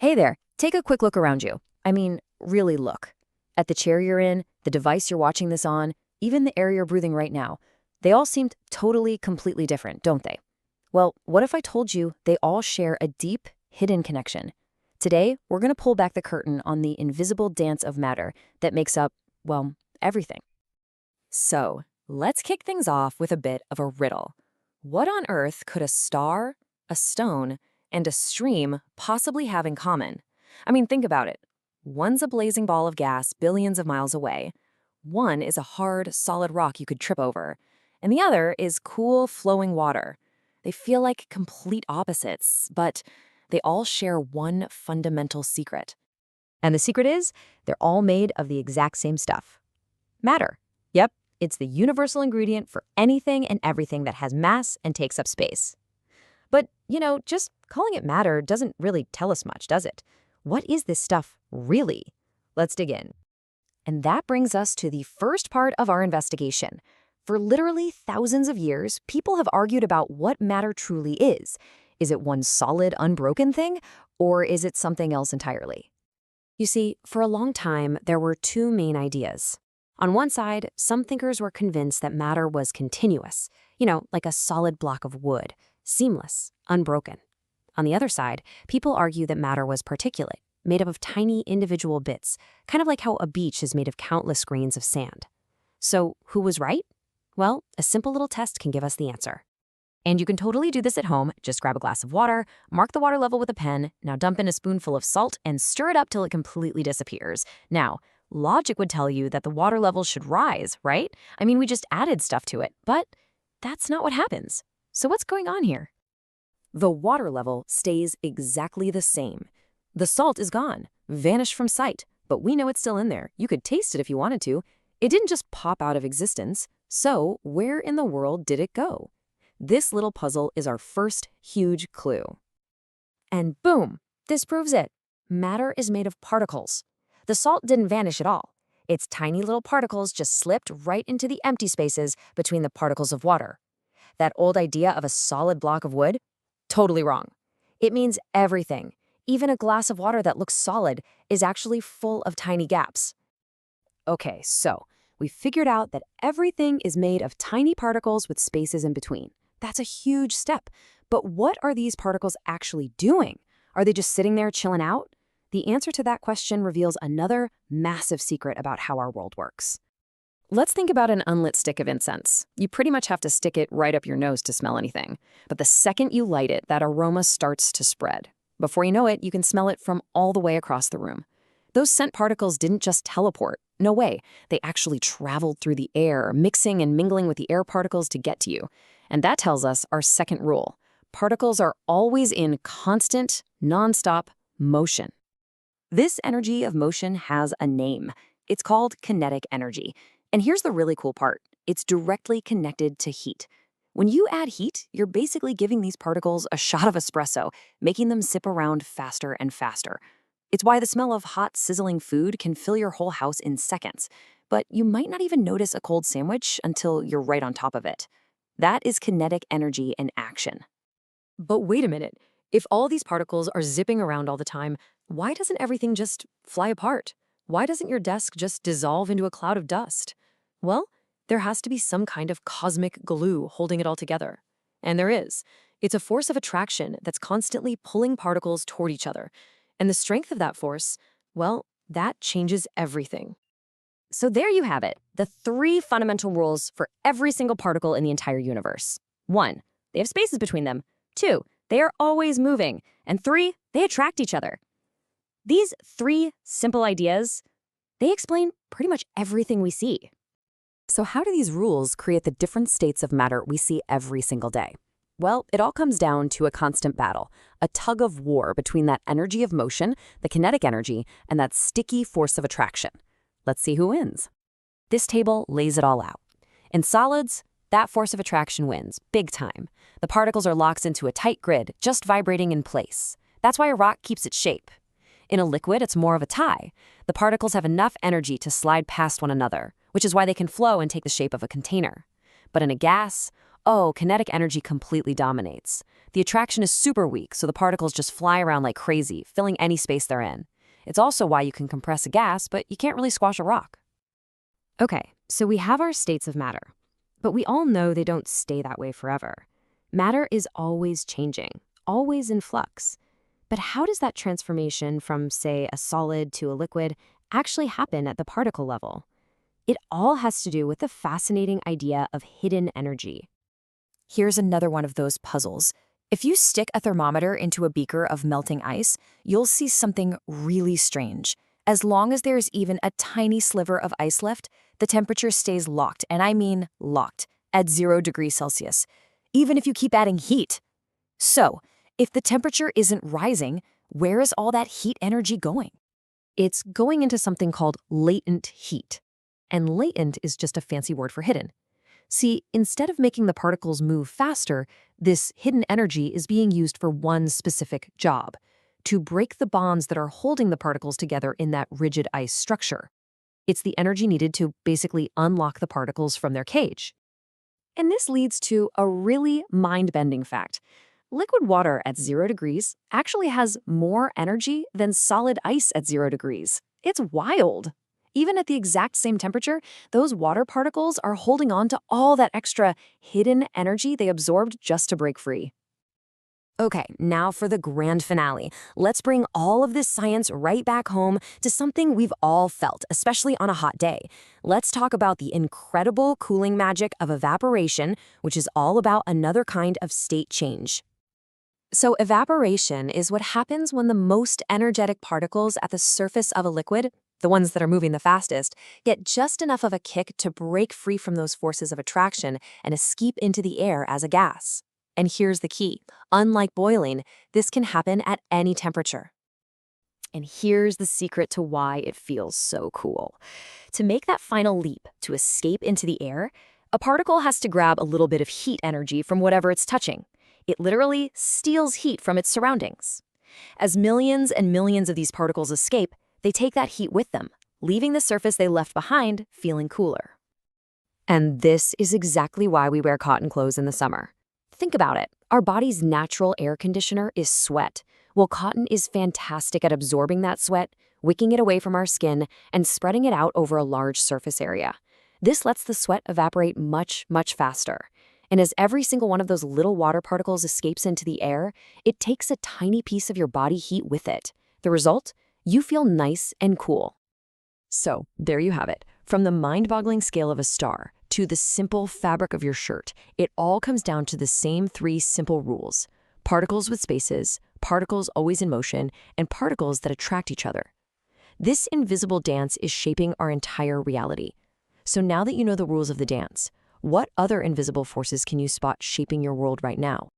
Hey there, take a quick look around you. I mean, really look. At the chair you're in, the device you're watching this on, even the air you're breathing right now. They all seemed totally, completely different, don't they? Well, what if I told you they all share a deep, hidden connection? Today, we're going to pull back the curtain on the invisible dance of matter that makes up, well, everything. So, let's kick things off with a bit of a riddle. What on earth could a star, a stone, and a stream possibly have in common? I mean, think about it. One's a blazing ball of gas billions of miles away. One is a hard, solid rock you could trip over. And the other is cool, flowing water. They feel like complete opposites, but they all share one fundamental secret. And the secret is, they're all made of the exact same stuff. Matter. Yep, it's the universal ingredient for anything and everything that has mass and takes up space. But, just calling it matter doesn't really tell us much, does it? What is this stuff really? Let's dig in. And that brings us to the first part of our investigation. For literally thousands of years, people have argued about what matter truly is. Is it one solid, unbroken thing, or is it something else entirely? You see, for a long time, there were two main ideas. On one side, some thinkers were convinced that matter was continuous, like a solid block of wood, seamless, unbroken. On the other side, people argue that matter was particulate, made up of tiny individual bits, kind of like how a beach is made of countless grains of sand. So, who was right? Well, a simple little test can give us the answer. And you can totally do this at home. Just grab a glass of water, mark the water level with a pen, now dump in a spoonful of salt and stir it up till it completely disappears. Now, logic would tell you that the water level should rise, right? I mean, we just added stuff to it, but that's not what happens. So what's going on here? The water level stays exactly the same. The salt is gone, vanished from sight, but we know it's still in there. You could taste it if you wanted to. It didn't just pop out of existence. So where in the world did it go? This little puzzle is our first huge clue. And boom, this proves it. Matter is made of particles. The salt didn't vanish at all. Its tiny little particles just slipped right into the empty spaces between the particles of water. That old idea of a solid block of wood? Totally wrong. It means everything. Even a glass of water that looks solid is actually full of tiny gaps. Okay, so we figured out that everything is made of tiny particles with spaces in between. That's a huge step. But what are these particles actually doing? Are they just sitting there chilling out? The answer to that question reveals another massive secret about how our world works. Let's think about an unlit stick of incense. You pretty much have to stick it right up your nose to smell anything. But the second you light it, that aroma starts to spread. Before you know it, you can smell it from all the way across the room. Those scent particles didn't just teleport. No way. They actually traveled through the air, mixing and mingling with the air particles to get to you. And that tells us our second rule. Particles are always in constant, nonstop motion. This energy of motion has a name. It's called kinetic energy. And here's the really cool part. It's directly connected to heat. When you add heat, you're basically giving these particles a shot of espresso, making them sip around faster and faster. It's why the smell of hot, sizzling food can fill your whole house in seconds. But you might not even notice a cold sandwich until you're right on top of it. That is kinetic energy in action. But wait a minute. If all these particles are zipping around all the time, why doesn't everything just fly apart? Why doesn't your desk just dissolve into a cloud of dust? Well, there has to be some kind of cosmic glue holding it all together. And there is. It's a force of attraction that's constantly pulling particles toward each other. And the strength of that force, well, that changes everything. So there you have it, the three fundamental rules for every single particle in the entire universe. 1, they have spaces between them. 2, they are always moving. And 3, they attract each other. These 3 simple ideas, they explain pretty much everything we see. So how do these rules create the different states of matter we see every single day? Well, it all comes down to a constant battle, a tug of war between that energy of motion, the kinetic energy, and that sticky force of attraction. Let's see who wins. This table lays it all out. In solids, that force of attraction wins, big time. The particles are locked into a tight grid, just vibrating in place. That's why a rock keeps its shape. In a liquid, it's more of a tie. The particles have enough energy to slide past one another, which is why they can flow and take the shape of a container. But in a gas, Oh, kinetic energy completely dominates. The attraction is super weak, so the particles just fly around like crazy, filling any space they're in. It's also why you can compress a gas, but you can't really squash a rock. Okay, so we have our states of matter, but we all know they don't stay that way forever. Matter is always changing, always in flux. But how does that transformation from, say, a solid to a liquid actually happen at the particle level? It all has to do with the fascinating idea of hidden energy. Here's another one of those puzzles. If you stick a thermometer into a beaker of melting ice, you'll see something really strange. As long as there's even a tiny sliver of ice left, the temperature stays locked, and I mean locked, at 0 degrees Celsius, even if you keep adding heat. So, if the temperature isn't rising, where is all that heat energy going? It's going into something called latent heat. And latent is just a fancy word for hidden. See, instead of making the particles move faster, this hidden energy is being used for one specific job: to break the bonds that are holding the particles together in that rigid ice structure. It's the energy needed to basically unlock the particles from their cage. And this leads to a really mind-bending fact. Liquid water at 0 degrees actually has more energy than solid ice at 0 degrees. It's wild. Even at the exact same temperature, those water particles are holding on to all that extra hidden energy they absorbed just to break free. Okay, now for the grand finale. Let's bring all of this science right back home to something we've all felt, especially on a hot day. Let's talk about the incredible cooling magic of evaporation, which is all about another kind of state change. So evaporation is what happens when the most energetic particles at the surface of a liquid, the ones that are moving the fastest, get just enough of a kick to break free from those forces of attraction and escape into the air as a gas. And here's the key. Unlike boiling, this can happen at any temperature. And here's the secret to why it feels so cool. To make that final leap, to escape into the air, a particle has to grab a little bit of heat energy from whatever it's touching. It literally steals heat from its surroundings. As millions and millions of these particles escape, they take that heat with them, leaving the surface they left behind feeling cooler. And this is exactly why we wear cotton clothes in the summer. Think about it. Our body's natural air conditioner is sweat. Well, cotton is fantastic at absorbing that sweat, wicking it away from our skin, and spreading it out over a large surface area. This lets the sweat evaporate much, much faster. And as every single one of those little water particles escapes into the air, it takes a tiny piece of your body heat with it. The result? You feel nice and cool. So, there you have it. From the mind-boggling scale of a star to the simple fabric of your shirt, it all comes down to the same 3 simple rules: particles with spaces, particles always in motion, and particles that attract each other. This invisible dance is shaping our entire reality. So now that you know the rules of the dance, what other invisible forces can you spot shaping your world right now?